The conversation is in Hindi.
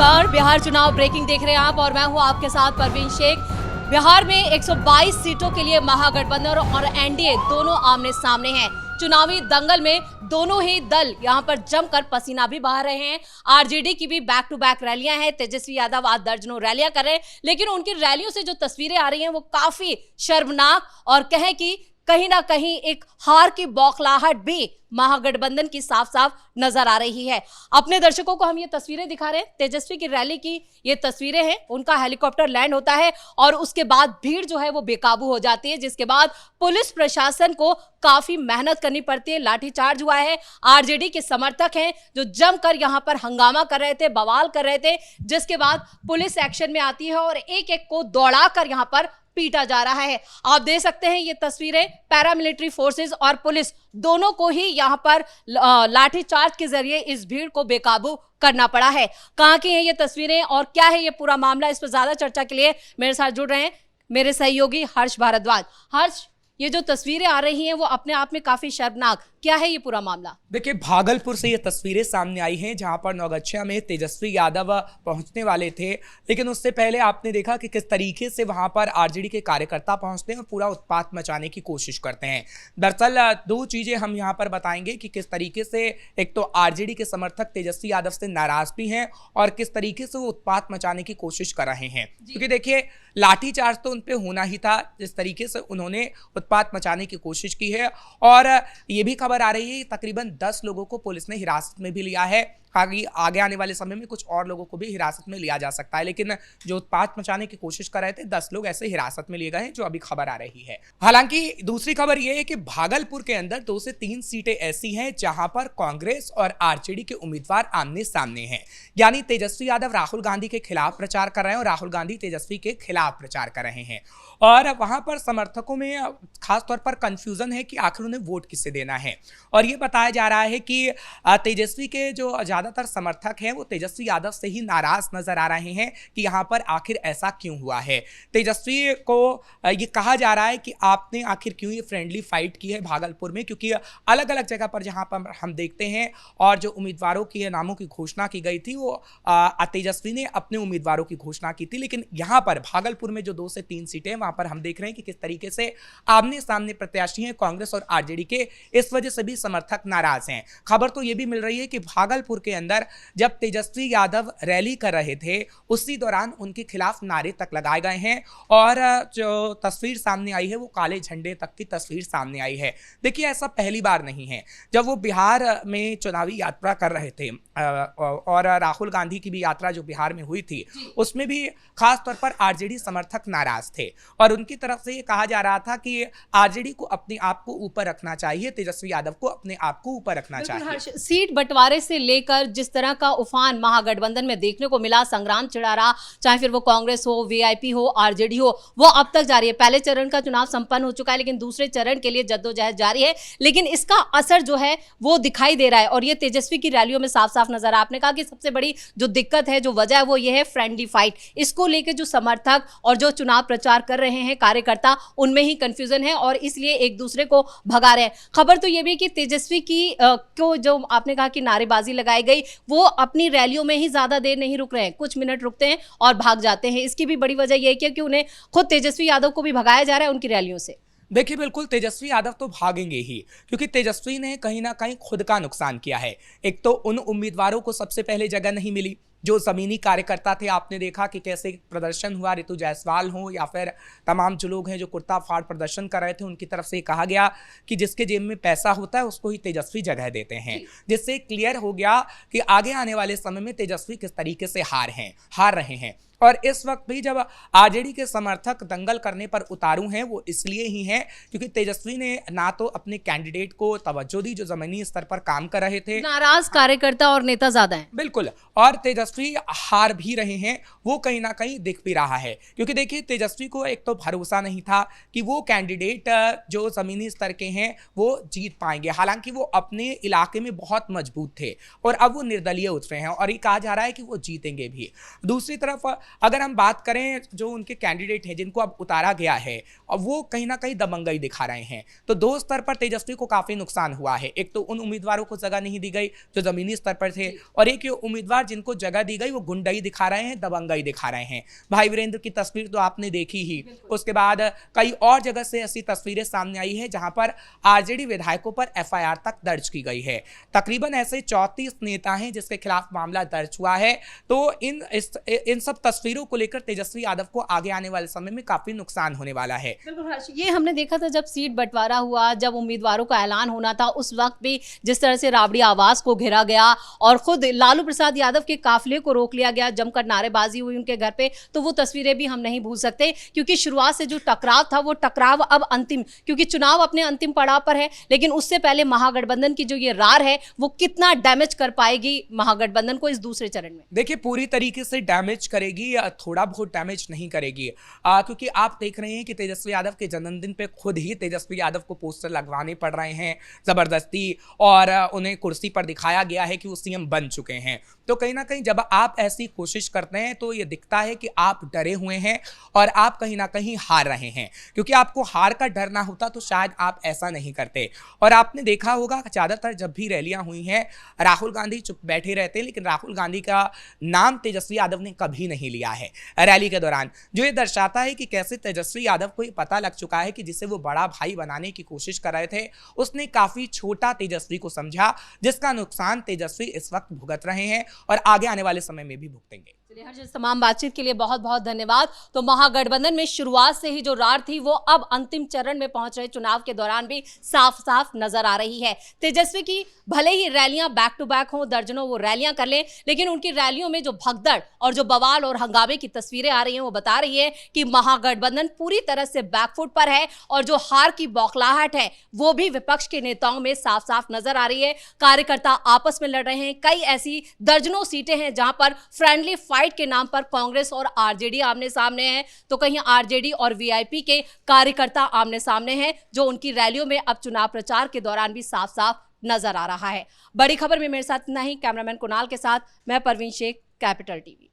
नमस्कार, बिहार चुनाव ब्रेकिंग देख रहे हैं आप और मैं हूं आपके साथ परवीन शेख। बिहार में 122 सीटों के लिए महागठबंधन और एनडीए दोनों आमने सामने हैं। चुनावी दंगल में दोनों ही दल यहां पर जमकर पसीना भी बहा रहे हैं। आरजेडी की भी बैक टू बैक रैलियां हैं। तेजस्वी यादव आज दर्जनों रैलियां कर रहे हैं, लेकिन उनकी रैलियों से जो तस्वीरें आ रही हैं वो काफी शर्मनाक और कहें कि कहीं ना कहीं एक हार की बौखलाहट भी महागठबंधन की साफ साफ नजर आ रही है। अपने दर्शकों को हम ये तस्वीरें दिखा रहे हैं। तेजस्वी की रैली की ये तस्वीरें हैं। उनका हेलीकॉप्टर लैंड होता है और उसके बाद भीड़ जो है वो बेकाबू हो जाती है, जिसके बाद पुलिस प्रशासन को काफी मेहनत करनी पड़ती है। लाठीचार्ज हुआ है। आरजेडी के समर्थक हैं जो जमकर यहां पर हंगामा कर रहे थे, बवाल कर रहे थे, जिसके बाद पुलिस एक्शन में आती है और एक एक को दौड़ाकर यहां पर पीटा जा रहा है। आप देख सकते हैं ये तस्वीरें, पैरामिलिट्री फोर्सेस और पुलिस दोनों को ही यहां पर लाठीचार्ज के जरिए इस भीड़ को बेकाबू करना पड़ा है। कहां की हैं ये तस्वीरें और क्या है ये पूरा मामला, इस पर ज्यादा चर्चा के लिए मेरे साथ जुड़ रहे हैं मेरे सहयोगी हर्ष भारद्वाज। हर्ष, ये जो तस्वीरें आ रही हैं वो अपने आप में काफी शर्मनाक, क्या है ये पूरा मामला? देखिए, भागलपुर से ये तस्वीरें सामने आई हैं जहां पर नौगछिया में तेजस्वी यादव पहुंचने वाले थे, लेकिन उससे पहले आपने देखा कि किस तरीके से वहां पर आरजेडी के कार्यकर्ता पहुंचते हैं और पूरा उत्पात मचाने की कोशिश करते हैं। दरअसल दो चीजें हम यहां पर बताएंगे कि किस तरीके से एक तो आरजेडी के समर्थक तेजस्वी यादव से नाराज भी हैं और किस तरीके से वो उत्पात मचाने की कोशिश कर रहे हैं। क्योंकि देखिए, लाठीचार्ज तो उन पे होना ही था, जिस तरीके से उन्होंने उत्पात मचाने की कोशिश की है। और ये भी खबर आ रही है तकरीबन 10 लोगों को पुलिस ने हिरासत में भी लिया है। आगे आने वाले समय में कुछ और लोगों को भी हिरासत में लिया जा सकता है, लेकिन जो उत्पात मचाने की कोशिश कर रहे थे 10 लोग ऐसे हिरासत में लिए गए हैं, जो अभी खबर आ रही है। हालांकि दूसरी खबर यह है कि भागलपुर के अंदर 2 से 3 सीटें ऐसी हैं जहां पर कांग्रेस और आरजेडी के उम्मीदवार आमने सामने हैं। यानी तेजस्वी यादव राहुल गांधी के खिलाफ प्रचार कर रहे हैं और राहुल गांधी तेजस्वी के खिलाफ प्रचार कर रहे हैं। और वहां पर समर्थकों में खासतौर पर कंफ्यूजन है कि आखिर उन्हें वोट किससे देना है। और ये बताया जा रहा है कि तेजस्वी के जो ज्यादातर समर्थक हैं वो तेजस्वी यादव से ही नाराज नजर आ रहे हैं कि यहाँ पर आखिर ऐसा क्यों हुआ है। तेजस्वी को ये कहा जा रहा है कि आपने आखिर क्यों ये फ्रेंडली फाइट की है भागलपुर में, क्योंकि अलग अलग जगह पर जहाँ पर हम देखते हैं और जो उम्मीदवारों के नामों की घोषणा की गई थी वो तेजस्वी ने अपने उम्मीदवारों की घोषणा की थी, लेकिन यहाँ पर भागलपुर में जो 2 से 3 सीटें वहां पर हम देख रहे हैं कि किस तरीके से आमने सामने प्रत्याशी हैं कांग्रेस और आरजेडी के। इस वजह से भी समर्थक नाराज हैं। खबर तो यह भी मिल रही है कि भागलपुर के अंदर जब तेजस्वी यादव रैली कर रहे थे उसी दौरान उनके खिलाफ नारे तक लगाए गए हैं और जो तस्वीर सामने आई है वो काले झंडे तक की तस्वीर सामने आई है। देखिए, ऐसा पहली बार नहीं है। जब वो बिहार में चुनावी यात्रा कर रहे थे और राहुल गांधी की भी यात्रा जो बिहार में हुई थी उसमें भी खास तौर पर आरजेडी समर्थक नाराज थे और उनकी तरफ से ये कहा जा रहा था कि आरजेडी को अपने आप को ऊपर रखना चाहिए, तेजस्वी यादव को अपने आप को ऊपर रखना चाहिए। सीट बंटवारे से लेकर जिस तरह का उफान महागठबंधन में देखने को मिला, संग्राम छिड़ा रहा, चाहे फिर वो कांग्रेस हो, वीआईपी हो, आरजेडी हो, वो अब तक जारी है। पहले चरण का चुनाव संपन्न हो चुका है, लेकिन दूसरे चरण के लिए जद्दोजहद जारी है। लेकिन इसका असर जो है वो दिखाई दे रहा है और ये तेजस्वी की रैलियों में साफ साफ नजर आ। आपने कहा कि सबसे बड़ी जो दिक्कत है, जो वजह है, वो ये है फ्रेंडली फाइट। इसको लेकर जो समर्थक और जो चुनाव प्रचार कर रहे हैं कार्यकर्ता, उनमें ही कंफ्यूजन है और इसलिए एक दूसरे को भगा रहे हैं। खबर तो ये भी कि तेजस्वी की को जो आपने कहा कि नारेबाजी लगाई गई, वो अपनी रैलियों में ही ज्यादा देर नहीं रुक रहे हैं, कुछ मिनट रुकते हैं और भाग जाते हैं। इसकी भी बड़ी वजह यह है कि उन्हें खुद तेजस्वी यादव को भी भगाया जा रहा है उनकी रैलियों से। देखिए, बिल्कुल तेजस्वी यादव तो भागेंगे ही, क्योंकि तेजस्वी ने कहीं ना कहीं खुद का नुकसान किया है। एक तो उन उम्मीदवारों को सबसे पहले जगह नहीं मिली जो जमीनी कार्यकर्ता थे। आपने देखा कि कैसे प्रदर्शन हुआ, ऋतु जायसवाल हो या फिर तमाम जो लोग हैं जो कुर्ता फाड़ प्रदर्शन कर रहे थे, उनकी तरफ से कहा गया कि जिसके जेब में पैसा होता है उसको ही तेजस्वी जगह देते हैं, जिससे क्लियर हो गया कि आगे आने वाले समय में तेजस्वी किस तरीके से हार रहे हैं। और इस वक्त भी जब आरजेडी के समर्थक दंगल करने पर उतारू हैं, वो इसलिए ही हैं क्योंकि तेजस्वी ने ना तो अपने कैंडिडेट को तवज्जो दी जो जमीनी स्तर पर काम कर रहे थे। नाराज कार्यकर्ता और नेता ज्यादा हैं। बिल्कुल, और तेजस्वी हार भी रहे हैं, वो कहीं ना कहीं दिख भी रहा है। क्योंकि देखिए, तेजस्वी को एक तो भरोसा नहीं था कि वो कैंडिडेट जो जमीनी स्तर के हैं वो जीत पाएंगे। हालांकि वो अपने इलाके में बहुत मजबूत थे और अब वो निर्दलीय उतरे हैं और ये कहा जा रहा है कि वो जीतेंगे भी। दूसरी तरफ अगर हम बात करें जो उनके कैंडिडेट हैं जिनको अब उतारा गया है, और वो कहीं ना कहीं दबंगई दिखा रहे हैं, तो दो स्तर पर तेजस्वी को काफी नुकसान हुआ है। एक तो उन उम्मीदवारों को जगह नहीं दी गई जो जमीनी स्तर पर थे, और एक ये उम्मीदवार जिनको जगह दी गई वो गुंडई दिखा रहे हैं, दबंगई दिखा रहे हैं। भाई वीरेंद्र की तस्वीर तो आपने देखी ही, उसके बाद कई और जगह से ऐसी तस्वीरें सामने आई है जहां पर आरजेडी विधायकों पर एफआईआर तक दर्ज की गई है। तकरीबन ऐसे 34 नेता हैं जिसके खिलाफ मामला दर्ज हुआ है। तो इन सब तस्वीरों को लेकर तेजस्वी यादव को आगे आने वाले समय में काफी नुकसान होने वाला है। बिल्कुल हर्ष, ये हमने देखा था जब सीट बंटवारा हुआ, जब उम्मीदवारों का ऐलान होना था, उस वक्त भी जिस तरह से राबड़ी आवास को घेरा गया और खुद लालू प्रसाद यादव के काफिले को रोक लिया गया, जमकर नारेबाजी हुई उनके घर पे, तो वो तस्वीरें भी हम नहीं भूल सकते। क्योंकि शुरुआत से जो टकराव था वो टकराव अब अंतिम, क्योंकि चुनाव अपने अंतिम पड़ाव पर है, लेकिन उससे पहले महागठबंधन की जो ये रार है वो कितना डैमेज कर पाएगी महागठबंधन को इस दूसरे चरण में। देखिए, पूरी तरीके से डैमेज करेगी या थोड़ा बहुत डैमेज नहीं करेगी, क्योंकि आप देख रहे हैं कि तेजस्वी यादव के जन्मदिन पे खुद ही तेजस्वी यादव को पोस्टर लगवाने पड़ रहे हैं जबरदस्ती, और उन्हें कुर्सी पर दिखाया गया है कि वो सीएम बन चुके हैं। तो कहीं ना कहीं जब आप ऐसी कोशिश करते हैं तो ये दिखता है कि आप डरे हुए हैं और आप कहीं ना कहीं हार रहे हैं, क्योंकि आपको हार का डर ना होता तो शायद आप ऐसा नहीं करते। और आपने देखा होगा ज्यादातर जब भी रैलियां हुई हैं राहुल गांधी चुप बैठे रहते हैं, लेकिन राहुल गांधी का नाम तेजस्वी यादव ने कभी नहीं लिया है रैली के दौरान, जो ये दर्शाता है कि कैसे तेजस्वी यादव को ये पता लग चुका है कि जिसे वो बड़ा भाई बनाने की कोशिश कर रहे थे उसने काफी छोटा तेजस्वी को समझा, जिसका नुकसान तेजस्वी इस वक्त भुगत रहे हैं और आगे आने वाले समय में भी भुगतेंगे। हर तमाम बातचीत के लिए बहुत बहुत धन्यवाद। तो महागठबंधन में शुरुआत से ही जो रार थी वो अब अंतिम चरण में पहुंच रहे चुनाव के दौरान भी साफ साफ नजर आ रही है। तेजस्वी की भले ही रैलियां बैक टू बैक हों, दर्जनों वो रैलियां कर लें, लेकिन उनकी रैलियों में जो भगदड़ और जो बवाल और हंगामे की तस्वीरें आ रही हैं वो बता रही है कि महागठबंधन पूरी तरह से बैकफुट पर है, और जो हार की बौखलाहट है वो भी विपक्ष के नेताओं में साफ साफ नजर आ रही है। कार्यकर्ता आपस में लड़ रहे हैं, कई ऐसी दर्जनों सीटें हैं जहां पर फ्रेंडली फाइट के नाम पर कांग्रेस और आरजेडी आमने सामने हैं, तो कहीं आरजेडी और वीआईपी के कार्यकर्ता आमने सामने हैं, जो उनकी रैलियों में अब चुनाव प्रचार के दौरान भी साफ साफ नजर आ रहा है। बड़ी खबर में मेरे साथ इतना ही। कैमरामैन कुणाल के साथ मैं परवीन शेख, कैपिटल टीवी।